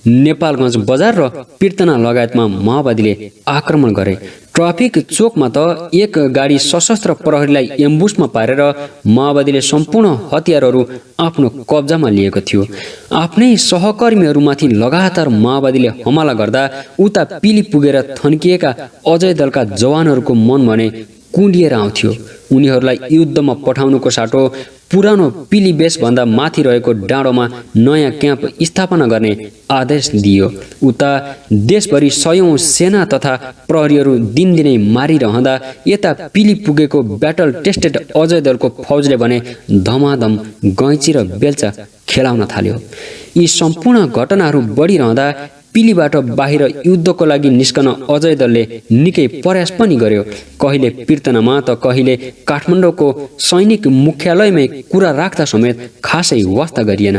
नेपालगञ्ज बजार र पीर्तना लगायतमा माओवादीले आक्रमण गरे। ट्राफिक चोकमा त एक गाडी सशस्त्र प्रहरीलाई एम्बुसमा पारेर माओवादीले सम्पूर्ण हतियारहरू आफ्नो कब्जामा लिएको थियो। आफ्नै सहकर्मीहरूमाथि लगातार माओवादीले हमला गर्दा उता पिली पुगेर थन्किएका अजय दलका जवानहरूको मन भने कुँडिएर आउँथ्यो। उनीहरूलाई युद्धमा पठाउनुको साटो पुरानो पिली बेस भन्दा माथि रहेको डाँडोमा नयाँ क्याम्प स्थापना गर्ने आदेश दियो। उता देशभरि सयौं सेना तथा प्रहरीहरू दिनदिनै मारिरहँदा यता पिली पुगेको ब्याटल टेस्टेड अजय दलको फौजले भने धमाधम गैँची र बेल्चा खेलाउन थाल्यो। यी सम्पूर्ण घटनाहरू बढिरहँदा पिलीबाट बाहिर युद्धको लागि निस्कन अजय दलले निकै प्रयास पनि गर्यो। कहिले पीर्तनामा त कहिले काठमाडौँको सैनिक मुख्यालयमै कुरा राख्दा समेत खासै वास्ता गरिएन।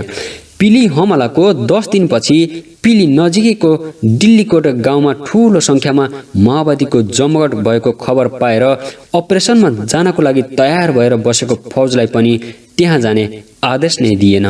पिली हमलाको 10 दिनपछि पिली नजिकैको दिल्लीकोट गाउँमा ठूलो संख्यामा माओवादीको जमघट भएको खबर पाएर अपरेसनमा जानको लागि तयार भएर बसेको फौजलाई पनि त्यहाँ जाने आदेश नै दिएन।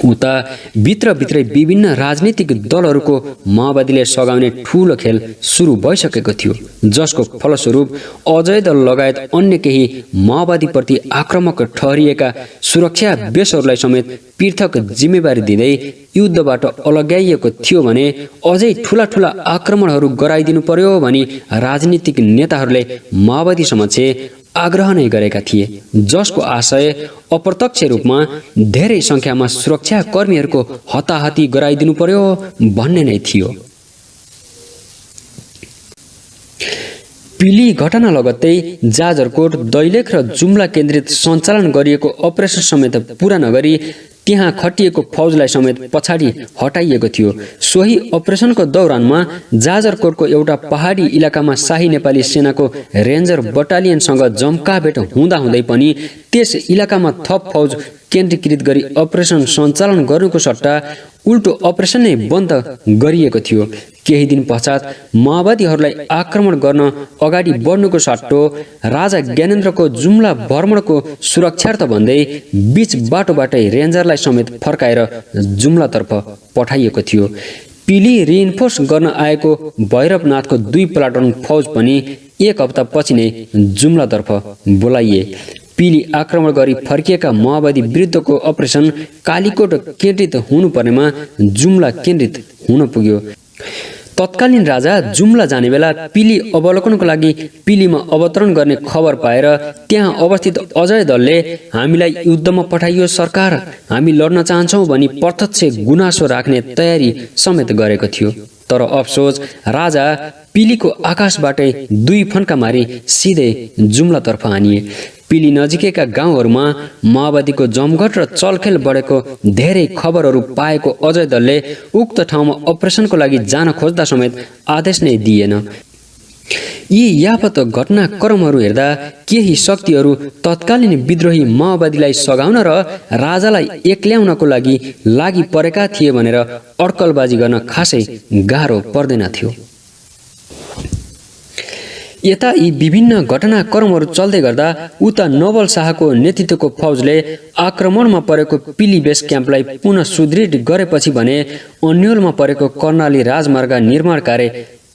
उता भित्रभित्रै विभिन्न राजनीतिक दलहरूको माओवादीले सघाउने ठूलो खेल सुरु भइसकेको थियो, जसको फलस्वरूप अजय दल लगायत अन्य केही माओवादीप्रति आक्रामक ठहरिएका सुरक्षा बेसहरूलाई समेत पृथक जिम्मेवारी दिँदै युद्धबाट अलग्याइएको थियो भने अझै ठूला ठूला आक्रमणहरू गराइदिनु पर्यो भनी राजनीतिक नेताहरूले माओवादी समक्ष आग्रह नै गरेका थिए, जसको आशय अप्रत्यक्ष रूपमा धेरै संख्यामा सुरक्षा कर्मीहरूको हताहती गराइदिनु पर्यो भन्ने नै थियो। पिली घटना लगत्तै जाजरकोट, दैलेख र जुम्ला केन्द्रित सञ्चालन गरिएको अपरेसन समेत पूरा नगरी त्यहाँ खटिएको फौजलाई समेत पछाडि हटाइएको थियो। सोही अपरेसनको दौरानमा जाजरकोटको एउटा पहाडी इलाकामा शाही नेपाली सेनाको रेन्जर बटालियनसँग जम्काभेट हुँदाहुँदै पनि त्यस इलाकामा थप फौज केन्द्रीकृत गरी अपरेसन सञ्चालन गर्नुको सट्टा उल्टो अपरेसन नै बन्द गरिएको थियो। केही दिन पश्चात माओवादीहरूलाई आक्रमण गर्न अगाडि बढ्नुको सट्टो राजा ज्ञानेन्द्रको जुम्ला भ्रमणको सुरक्षार्थ भन्दै बीच बाटोबाटै रेन्जरलाई समेत फर्काएर जुम्लातर्फ पठाइएको थियो। पिली रिइन्फोर्स गर्न आएको भैरवनाथको 2 प्लाटुन फौज पनि 1 हप्ता पछि नै जुम्लातर्फ बोलाइए। पिली आक्रमण गरी फर्किएका माओवादी विरुद्धको अपरेसन कालीकोट केन्द्रित हुनुपर्नेमा जुम्ला केन्द्रित हुन पुग्यो। तत्कालीन राजा जुम्ला जाने बेला पिली अवलोकनको लागि पिलीमा अवतरण गर्ने खबर पाएर त्यहाँ अवस्थित अजय दलले हामीलाई युद्धमा पठाइयो सरकार, हामी लड्न चाहन्छौँ भनी प्रत्यक्ष गुनासो राख्ने तयारी समेत गरेको थियो। तर अफसोस राजा पिलीको आकाशबाटै 2 फन्का मारी सिधै जुम्लातर्फ हानिए। पिली नजिकैका गाउँहरूमा माओवादीको जमघट र चलखेल बढेको धेरै खबरहरू पाएको अजय दलले उक्त ठाउँमा अपरेसनको लागि जान खोज्दा समेत आदेश नै दिएन। यी यावत घटनाक्रमहरू हेर्दा केही शक्तिहरू तत्कालीन विद्रोही माओवादीलाई सघाउन र राजालाई एक्ल्याउनको लागि परेका थिए भनेर अड्कलबाजी गर्न खासै गाह्रो पर्दैन थियो। यता यी विभिन्न घटनाक्रमहरू चल्दै गर्दा उता नवल शाहको नेतृत्वको फौजले आक्रमणमा परेको पिली बेस क्याम्पलाई पुनः सुदृढ गरेपछि भने अन्यलमा परेको कर्णाली राजमार्ग निर्माण कार्य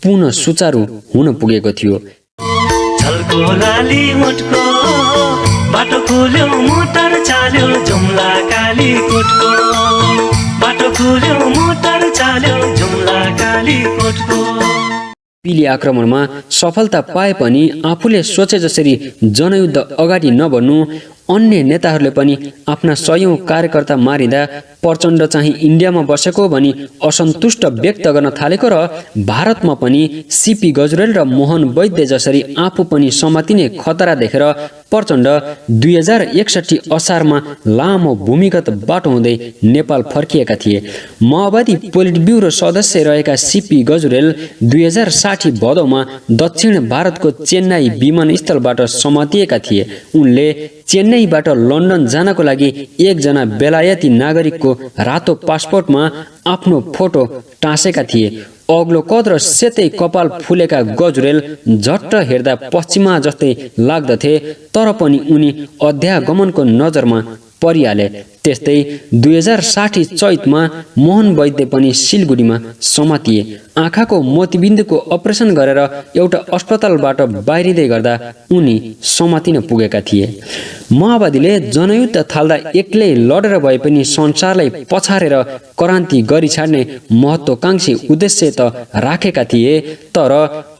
पुनः सुचारू हुन पुगेको थियो। बाटो खोल्यो मोटर चाल्यो जुम्ला कालीकोटको बाटो खोल्यो मोटर चाल्यो जुम्ला कालीकोटको पिली आक्रमणमा सफलता पाए पनि आफूले सोचे जसरी जनयुद्ध अगाडि नबढ्नु अन्य नेताहरूले पनि आफ्ना सयौं कार्यकर्ता मारिँदा प्रचण्ड चाहिँ इन्डियामा बसेको भनी असन्तुष्ट व्यक्त गर्न थालेको र भारतमा पनि सीपी गजुरेल र मोहन वैद्य जसरी आफू पनि समातिने खतरा देखेर प्रचण्ड 2061 असारमा लामो भूमिगत बाटो हुँदै नेपाल फर्किएका थिए। माओवादी पोलिट ब्युरो सदस्य रहेका सीपी गजुरेल 2060 भदौमा दक्षिण भारतको चेन्नई विमानस्थलबाट समातिएका थिए। उनले चेन्नईबाट लन्डन जानको लागि एकजना बेलायती नागरिकको रातो पासपोर्टमा आफ्नो फोटो टाँसेका थिए। अग्लो कद र सेतै कपाल फुलेका गजुरेल झट्ट हेर्दा पश्चिमा जस्तै लाग्दथे, तर पनि उनी अध्यागमनको नजरमा परिहाले। त्यस्तै 2060 चैतमा मोहन वैद्य पनि सिलगढीमा समातिए। आँखाको मोतीबिन्दुको अपरेसन गरेर एउटा अस्पतालबाट बाहिरिँदै गर्दा उनी समातिन पुगेका थिए। माओवादीले जनयुद्ध थाल्दा एक्लै लडेर भए पनि संसारलाई पछारेर क्रान्ति गरी छाड्ने महत्त्वकांक्षी उद्देश्य त राखेका थिए, तर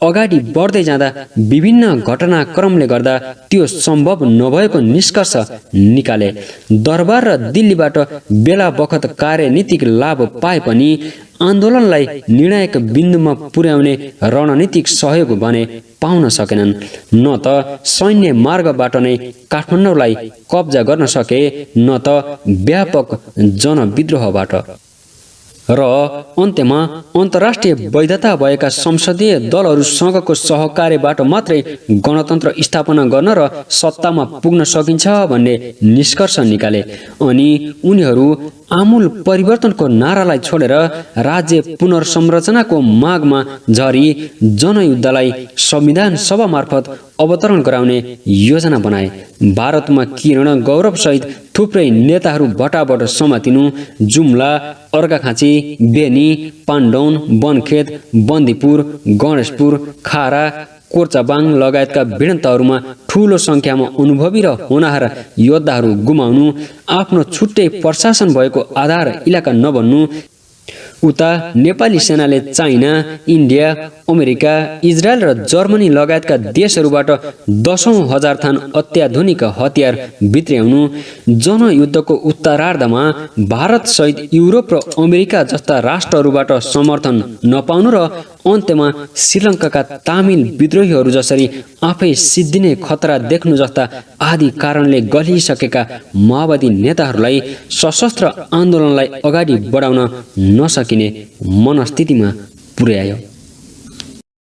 अगाडि बढ्दै जाँदा विभिन्न घटनाक्रमले गर्दा त्यो सम्भव नभएको निष्कर्ष निकाले। दरबार र दिल्लीबाट बेला बखत कार्यनीतिक लाभ पाए पनि आन्दोलनलाई निर्णायक बिन्दुमा पुर्याउने रणनीतिक सहयोग भने पाउन सकेनन्। न त सैन्य मार्गबाट नै काठमाडौँलाई कब्जा गर्न सके, न त व्यापक जनविद्रोहबाट। र अन्त्यमा अन्तर्राष्ट्रिय वैधता भएका संसदीय दलहरूसँगको सहकार्यबाट मात्रै गणतन्त्र स्थापना गर्न र सत्तामा पुग्न सकिन्छ भन्ने निष्कर्ष निकाले। अनि उनीहरू आमूल परिवर्तनको नारालाई छोडेर राज्य पुनर्संरचनाको मागमा झरी जनयुद्धलाई संविधान सभा मार्फत अवतरण गराउने योजना बनाए। भारतमा किरण गौरव सहित थुप्रै नेताहरू भटाभट समातिनु, जुम्ला, अर्घाखाँची, बेनी, पाण्डौन, बनखेत, बन्दीपुर, गणेशपुर, खारा, कोर्चाबाङ लगायतका भिडन्तहरूमा ठूलो संख्यामा अनुभवी र होनहार योद्धाहरू गुमाउनु, आफ्नो छुट्टै प्रशासन भएको आधार इलाका नबन्नु, उता नेपाली सेनाले चाइना, इन्डिया, अमेरिका, इजरायल र जर्मनी लगायतका देशहरूबाट 10औं हजार थान अत्याधुनिक हतियार भित्र्याउनु, जनयुद्धको उत्तरार्धमा भारत सहित युरोप र अमेरिका जस्ता राष्ट्रहरूबाट समर्थन नपाउनु र अन्त्यमा श्रीलङ्काका तामिल विद्रोहीहरू जसरी आफै सिद्धिने खतरा देख्नु जस्ता आदि कारणले गलिसकेका माओवादी नेताहरूलाई सशस्त्र आन्दोलनलाई अगाडि बढाउन नसकिने मनस्थितिमा पुर्यायो।